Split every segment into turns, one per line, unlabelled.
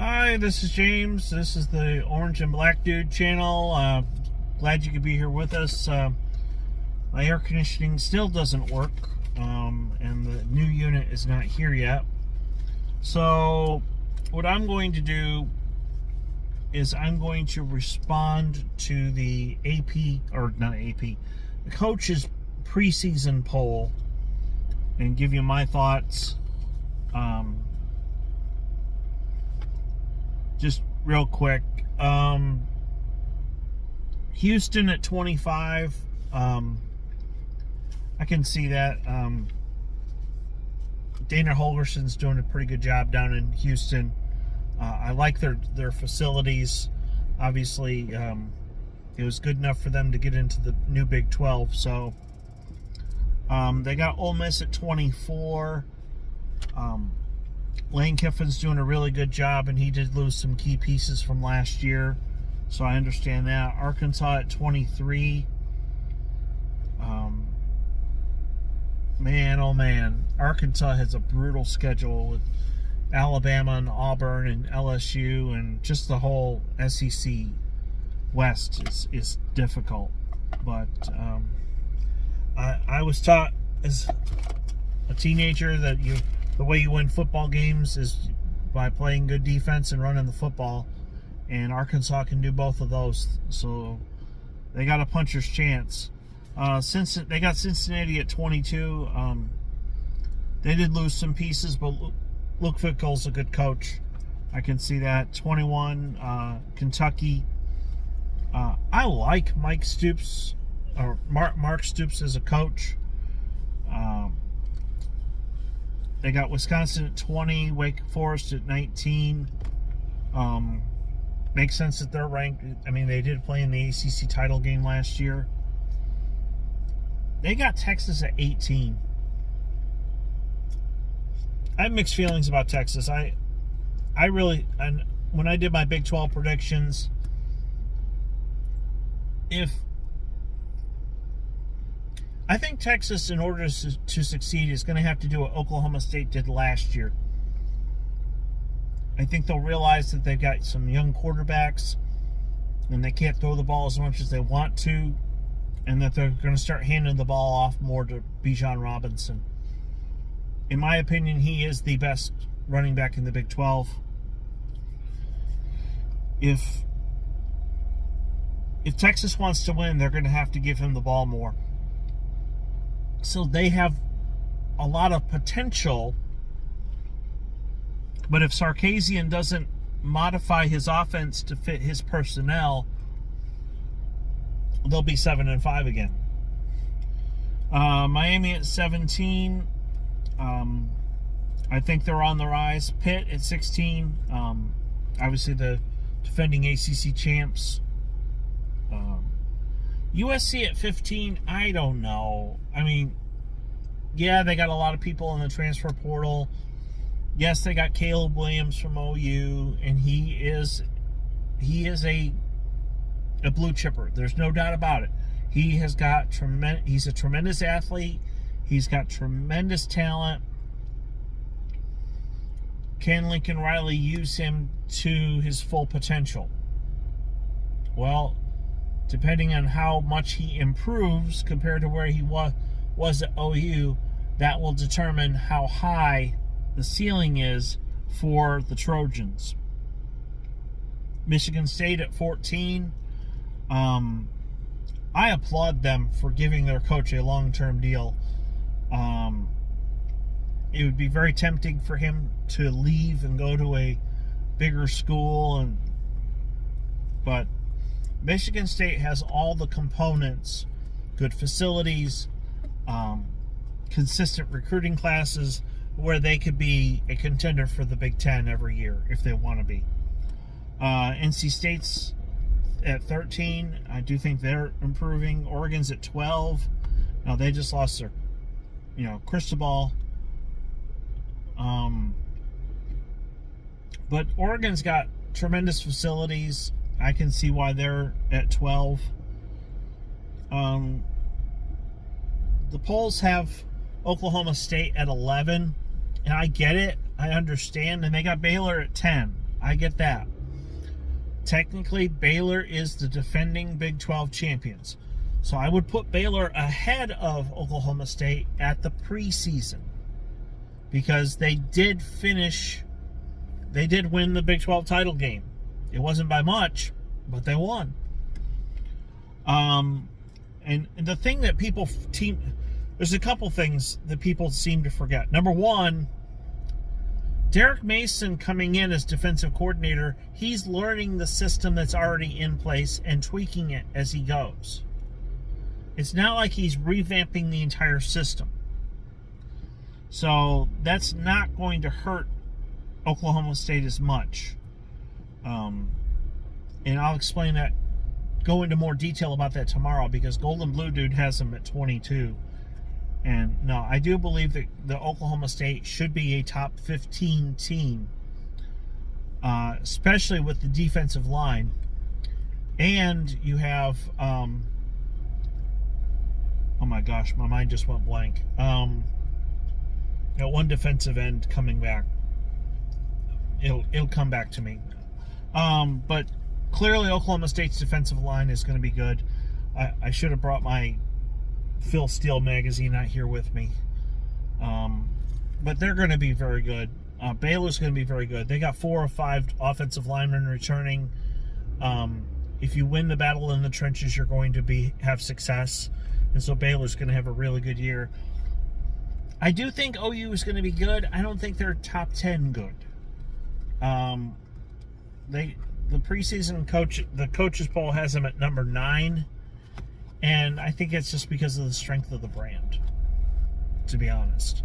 Hi, this is James. This is the Orange and Black Dude channel. Glad you could be here with us. My air conditioning still doesn't work, and the new unit is not here yet. So what I'm going to do is I'm going to respond to the the coach's preseason poll and give you my thoughts. Just real quick, Houston at 25. I can see that. Dana Holgerson's doing a pretty good job down in Houston. I like their facilities. Obviously, it was good enough for them to get into the new Big 12. So they got Ole Miss at 24. Lane Kiffin's doing a really good job, and he did lose some key pieces from last year, so I understand that. Arkansas at 23. Man, oh man, Arkansas has a brutal schedule with Alabama and Auburn and LSU, and just the whole SEC West is difficult. But I was taught as a teenager that the way you win football games is by playing good defense and running the football, and Arkansas can do both of those, so they got a puncher's chance. Since they got Cincinnati at 22, they did lose some pieces, but Luke Fickell's a good coach. I can see that. 21, Kentucky. I like Mark Stoops as a coach. They got Wisconsin at 20, Wake Forest at 19. Makes sense that they're ranked. I mean, they did play in the ACC title game last year. They got Texas at 18. I have mixed feelings about Texas. And when I did my Big 12 predictions, I think Texas, in order to succeed, is going to have to do what Oklahoma State did last year. I think they'll realize that they've got some young quarterbacks and they can't throw the ball as much as they want to, and that they're going to start handing the ball off more to Bijan Robinson. In my opinion, he is the best running back in the Big 12. If Texas wants to win, they're going to have to give him the ball more. So they have a lot of potential, but if Sarkisian doesn't modify his offense to fit his personnel, they'll be 7-5 again. Miami at 17. I think they're on the rise. Pitt at 16. Obviously the defending ACC champs. USC at 15, I don't know. I mean, yeah, they got a lot of people in the transfer portal. Yes, they got Caleb Williams from OU, and he is a blue chipper. There's no doubt about it. He's a tremendous athlete. He's got tremendous talent. Can Lincoln Riley use him to his full potential? Well, depending on how much he improves compared to where he was at OU, that will determine how high the ceiling is for the Trojans. Michigan State at 14. I applaud them for giving their coach a long-term deal. It would be very tempting for him to leave and go to a bigger school, but Michigan State has all the components, good facilities, consistent recruiting classes, where they could be a contender for the Big Ten every year if they want to be. NC State's at 13. I do think they're improving. Oregon's at 12. Now, they just lost their, Cristobal. But Oregon's got tremendous facilities. I can see why they're at 12. The polls have Oklahoma State at 11, and I get it. I understand. And they got Baylor at 10. I get that. Technically, Baylor is the defending Big 12 champions. So I would put Baylor ahead of Oklahoma State at the preseason, because they did win the Big 12 title game. It wasn't by much, but they won. And the thing that there's a couple things that people seem to forget. Number one, Derek Mason coming in as defensive coordinator, he's learning the system that's already in place and tweaking it as he goes. It's not like he's revamping the entire system. So that's not going to hurt Oklahoma State as much. And I'll explain that, go into more detail about that tomorrow, because Golden Blue Dude has them at 22. And no, I do believe that the Oklahoma State should be a top 15 team, especially with the defensive line. And you have, oh my gosh, my mind just went blank. One defensive end coming back. It'll come back to me. But clearly Oklahoma State's defensive line is going to be good. I should have brought my Phil Steele magazine out here with me. But they're going to be very good. Baylor's going to be very good. They got 4 or 5 offensive linemen returning. If you win the battle in the trenches, you're going to have success. And so Baylor's going to have a really good year. I do think OU is going to be good. I don't think they're top 10 good. The preseason the coaches poll has them at number 9. And I think it's just because of the strength of the brand, to be honest.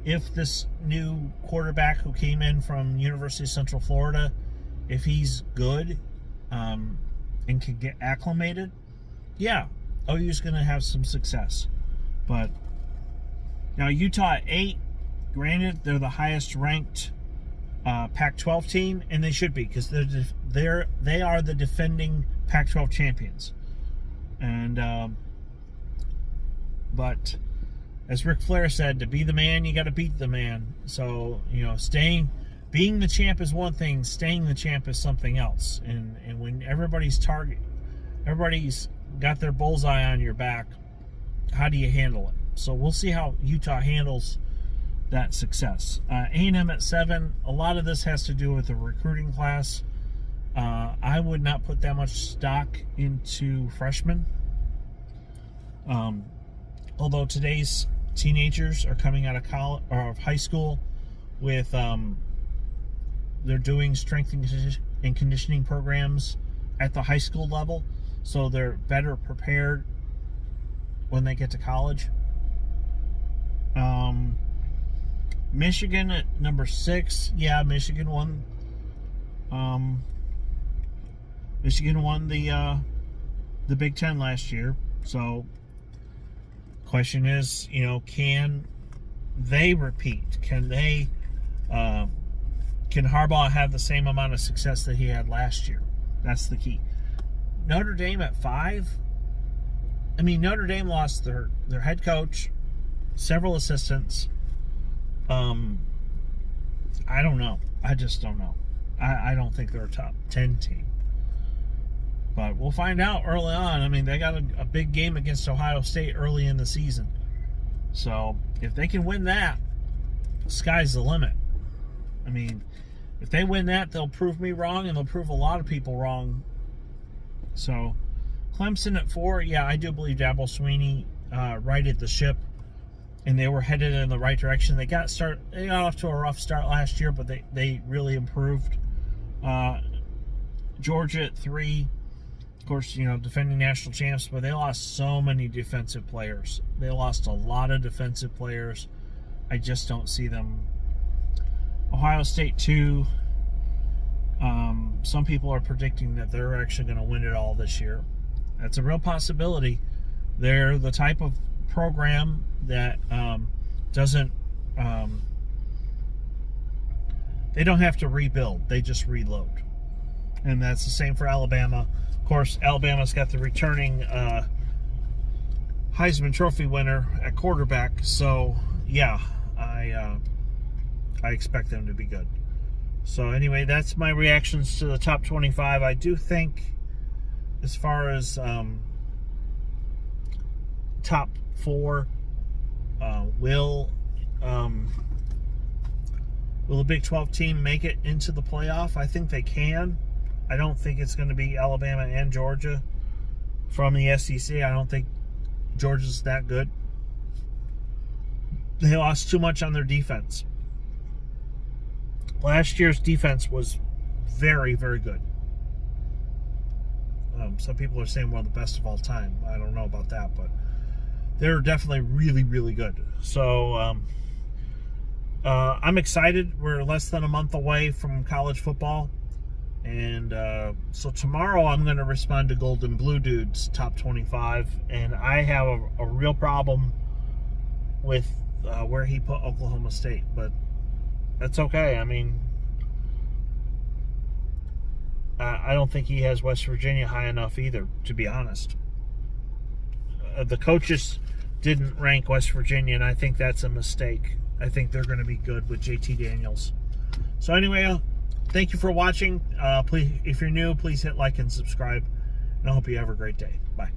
If this new quarterback who came in from University of Central Florida, if he's good and can get acclimated, yeah, OU's going to have some success. But now Utah at 8, granted, they're the highest ranked Pac-12 team, and they should be, because they are the defending Pac-12 champions. And but as Ric Flair said, to be the man, you got to beat the man. So, being the champ is one thing, staying the champ is something else. And when everybody's got their bullseye on your back, how do you handle it? So we'll see how Utah handles that success. A&M at 7, a lot of this has to do with the recruiting class. I would not put that much stock into freshmen. Although today's teenagers are coming out of college or high school with they're doing strength and conditioning programs at the high school level, so they're better prepared when they get to college. Michigan at number 6. Yeah, Michigan won. Michigan won the Big Ten last year. So, question is, can they repeat? Can Harbaugh have the same amount of success that he had last year? That's the key. Notre Dame at 5. I mean, Notre Dame lost their head coach, several assistants. I don't know. I just don't know. I don't think they're a top 10 team. But we'll find out early on. I mean, they got a big game against Ohio State early in the season. So, if they can win that, sky's the limit. I mean, if they win that, they'll prove me wrong, and they'll prove a lot of people wrong. So, Clemson at 4. Yeah, I do believe Dabo Swinney righted the ship, and they were headed in the right direction. They got off to a rough start last year, but they really improved. Georgia at 3. Of course, defending national champs, but they lost so many defensive players. They lost a lot of defensive players. I just don't see them. Ohio State 2. Some people are predicting that they're actually going to win it all this year. That's a real possibility. They're the type of program that doesn't they don't have to rebuild. They just reload. And that's the same for Alabama. Of course, Alabama's got the returning Heisman Trophy winner at quarterback. So, yeah, I expect them to be good. So anyway, that's my reactions to the top 25. I do think, as far as top 4, will the Big 12 team make it into the playoff? I think they can. I don't think it's going to be Alabama and Georgia from the SEC. I don't think Georgia's that good. They lost too much on their defense. Last year's defense was very, very good. Some people are saying one of the best of all time. I don't know about that, but they're definitely really, really good. So I'm excited. We're less than a month away from college football. And so tomorrow I'm going to respond to Golden Blue Dude's top 25. And I have a real problem with where he put Oklahoma State. But that's okay. I mean, I don't think he has West Virginia high enough either, to be honest. The coaches didn't rank West Virginia, and I think that's a mistake. I think they're going to be good with JT Daniels. So anyway, thank you for watching. Please, if you're new, please hit like and subscribe. And I hope you have a great day. Bye.